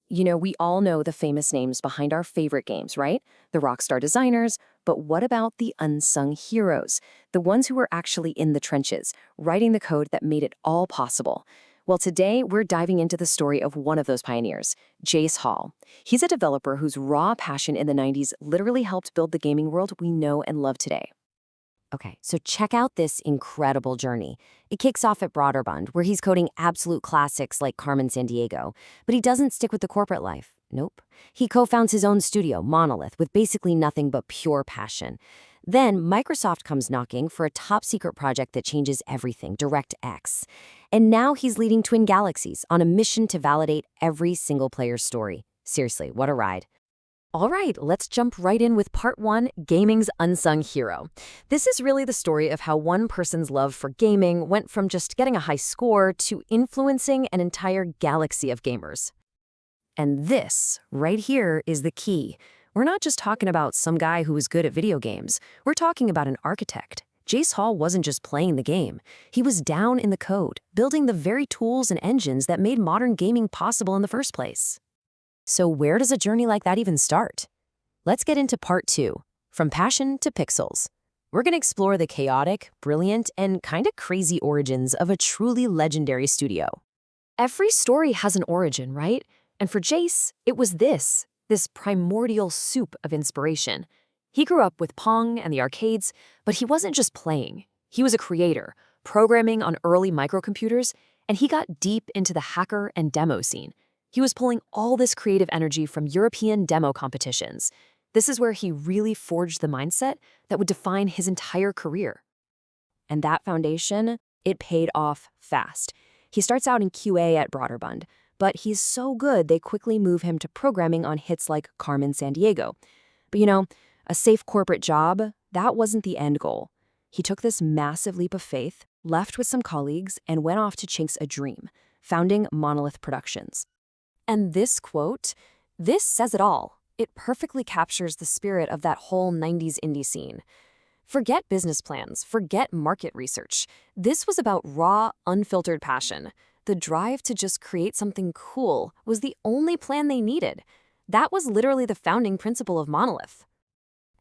We all know the famous names behind our favorite games, right? The rockstar designers, but what about the unsung heroes? The ones who were actually in the trenches, writing the code that made it all possible. Well, today we're diving into the story of one of those pioneers, Jace Hall. He's a developer whose raw passion in the 90s literally helped build the gaming world we know and love today. Okay, so check out this incredible journey. It kicks off at Broderbund, where he's coding absolute classics like Carmen Sandiego. But he doesn't stick with the corporate life. Nope. He co-founds his own studio, Monolith, with basically nothing but pure passion. Then Microsoft comes knocking for a top-secret project that changes everything, DirectX. And now he's leading Twin Galaxies on a mission to validate every single player's story. Seriously, what a ride. All right, let's jump right in with part one, gaming's unsung hero. This is really the story of how one person's love for gaming went from just getting a high score to influencing an entire galaxy of gamers. And this, right here, is the key. We're not just talking about some guy who was good at video games. We're talking about an architect. Jace Hall wasn't just playing the game. He was down in the code, building the very tools and engines that made modern gaming possible in the first place. So where does a journey like that even start? Let's get into part two, from passion to pixels. We're going to explore the chaotic, brilliant, and kind of crazy origins of a truly legendary studio. Every story has an origin, right? And for Jace, it was this primordial soup of inspiration. He grew up with Pong and the arcades, but he wasn't just playing. He was a creator, programming on early microcomputers, and he got deep into the hacker and demo scene. He was pulling all this creative energy from European demo competitions. This is where he really forged the mindset that would define his entire career. And that foundation, it paid off fast. He starts out in QA at Broderbund, but he's so good they quickly move him to programming on hits like Carmen Sandiego. But a safe corporate job, that wasn't the end goal. He took this massive leap of faith, left with some colleagues, and went off to chase a dream, founding Monolith Productions. And this quote, this says it all. It perfectly captures the spirit of that whole 90s indie scene. Forget business plans, forget market research. This was about raw, unfiltered passion. The drive to just create something cool was the only plan they needed. That was literally the founding principle of Monolith.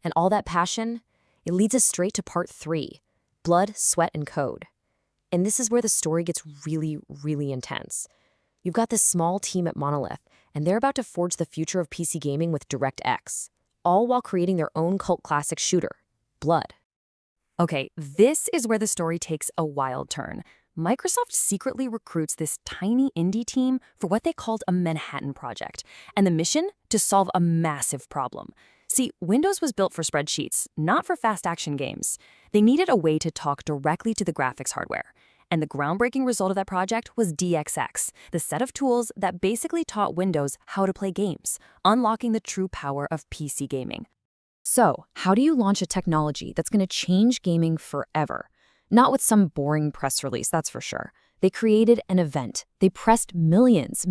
And all that passion, it leads us straight to part three, blood, sweat, and code. And this is where the story gets really, really intense. You've got this small team at Monolith, and they're about to forge the future of PC gaming with DirectX, all while creating their own cult classic shooter, Blood. Okay, this is where the story takes a wild turn. Microsoft secretly recruits this tiny indie team for what they called a Manhattan Project, and the mission to solve a massive problem. See, Windows was built for spreadsheets, not for fast-action games. They needed a way to talk directly to the graphics hardware. And the groundbreaking result of that project was DXX, the set of tools that basically taught Windows how to play games, unlocking the true power of PC gaming. So, how do you launch a technology that's going to change gaming forever? Not with some boring press release, that's for sure. They created an event. They pressed millions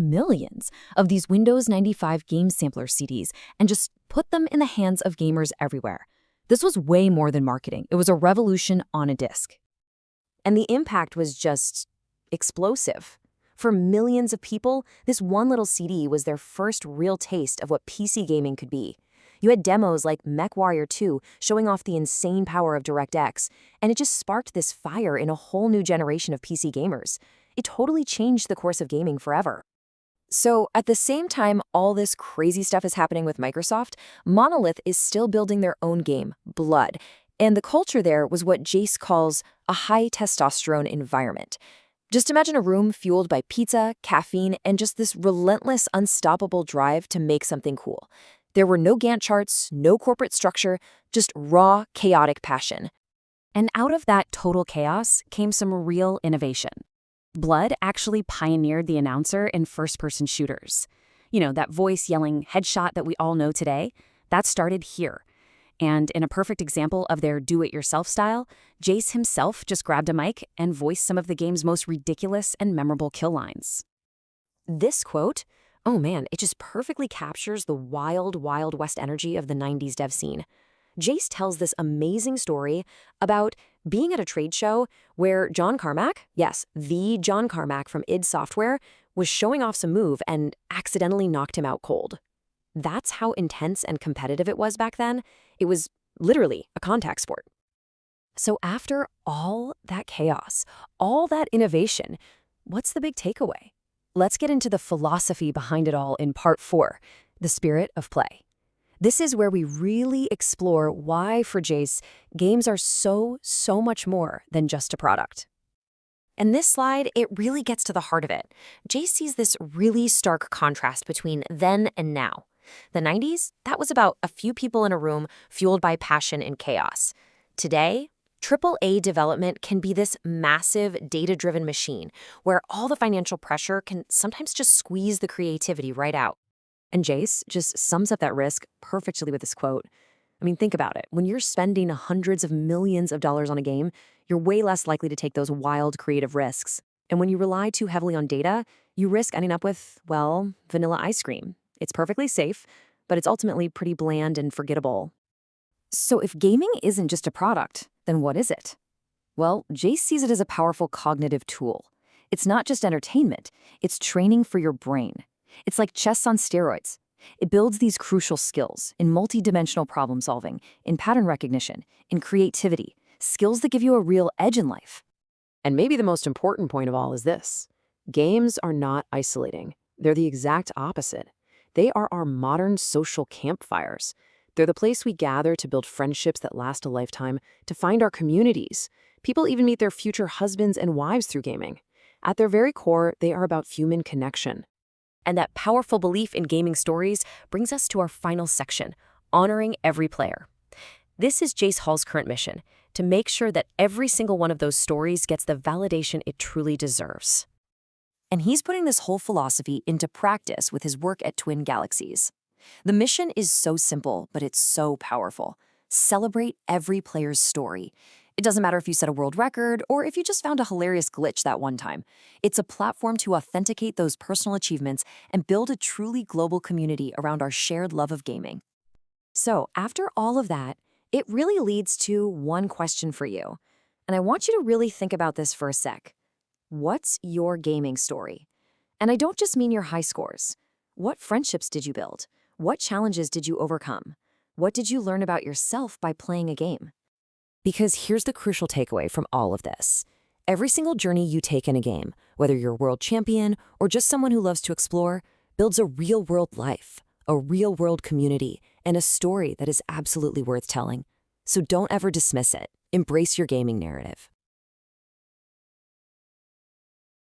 of these Windows 95 game sampler CDs and just put them in the hands of gamers everywhere. This was way more than marketing. It was a revolution on a disc. And the impact was just explosive. For millions of people, this one little CD was their first real taste of what PC gaming could be. You had demos like MechWarrior 2 showing off the insane power of DirectX, and it just sparked this fire in a whole new generation of PC gamers. It totally changed the course of gaming forever. So, at the same time all this crazy stuff is happening with Microsoft, Monolith is still building their own game, Blood. And the culture there was what Jace calls a high-testosterone environment. Just imagine a room fueled by pizza, caffeine, and just this relentless, unstoppable drive to make something cool. There were no Gantt charts, no corporate structure, just raw, chaotic passion. And out of that total chaos came some real innovation. Blood actually pioneered the announcer in first-person shooters. That voice yelling headshot that we all know today, that started here. And in a perfect example of their do-it-yourself style, Jace himself just grabbed a mic and voiced some of the game's most ridiculous and memorable kill lines. This quote, oh man, it just perfectly captures the wild, Wild West energy of the 90s dev scene. Jace tells this amazing story about being at a trade show where John Carmack, yes, the John Carmack from id Software, was showing off some move and accidentally knocked him out cold. That's how intense and competitive it was back then. It was literally a contact sport. So after all that chaos, all that innovation, what's the big takeaway? Let's get into the philosophy behind it all in part 4, the spirit of play. This is where we really explore why, for Jace, games are so much more than just a product. And this slide, it really gets to the heart of it. Jace sees this really stark contrast between then and now. The 90s, that was about a few people in a room fueled by passion and chaos. Today, AAA development can be this massive, data-driven machine where all the financial pressure can sometimes just squeeze the creativity right out. And Jace just sums up that risk perfectly with this quote. I mean, think about it. When you're spending hundreds of millions of dollars on a game, you're way less likely to take those wild creative risks. And when you rely too heavily on data, you risk ending up with, well, vanilla ice cream. It's perfectly safe, but it's ultimately pretty bland and forgettable. So if gaming isn't just a product, then what is it? Well, Jace sees it as a powerful cognitive tool. It's not just entertainment, it's training for your brain. It's like chess on steroids. It builds these crucial skills in multidimensional problem solving, in pattern recognition, in creativity, skills that give you a real edge in life. And maybe the most important point of all is this. Games are not isolating. They're the exact opposite. They are our modern social campfires. They're the place we gather to build friendships that last a lifetime, to find our communities. People even meet their future husbands and wives through gaming. At their very core, they are about human connection. And that powerful belief in gaming stories brings us to our final section, honoring every player. This is Jace Hall's current mission, to make sure that every single one of those stories gets the validation it truly deserves. And he's putting this whole philosophy into practice with his work at Twin Galaxies. The mission is so simple, but it's so powerful. Celebrate every player's story. It doesn't matter if you set a world record or if you just found a hilarious glitch that one time. It's a platform to authenticate those personal achievements and build a truly global community around our shared love of gaming. So after all of that, it really leads to one question for you. And I want you to really think about this for a sec. What's your gaming story? And I don't just mean your high scores. What friendships did you build? What challenges did you overcome? What did you learn about yourself by playing a game? Because here's the crucial takeaway from all of this. Every single journey you take in a game, whether you're a world champion or just someone who loves to explore, builds a real-world life, a real-world community, and a story that is absolutely worth telling. So don't ever dismiss it. Embrace your gaming narrative.